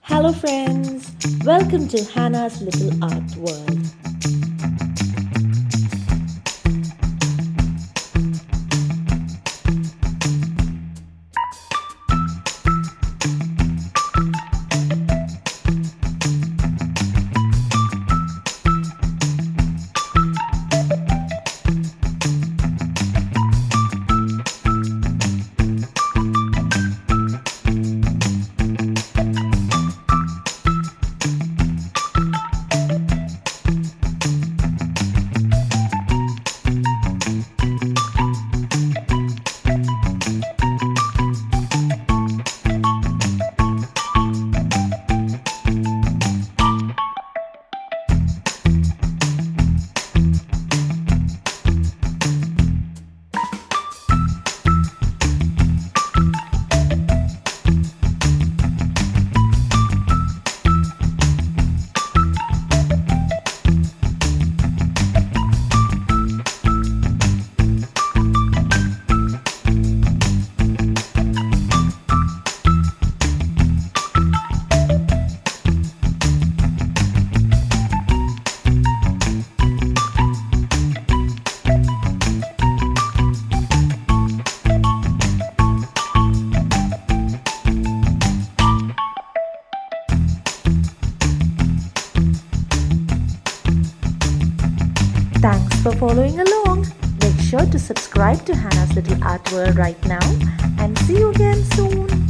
Hello friends, welcome to Hannah's Little Art World. Thanks for following along. Make sure to subscribe to Hannah's Little Art World right now and see you again soon.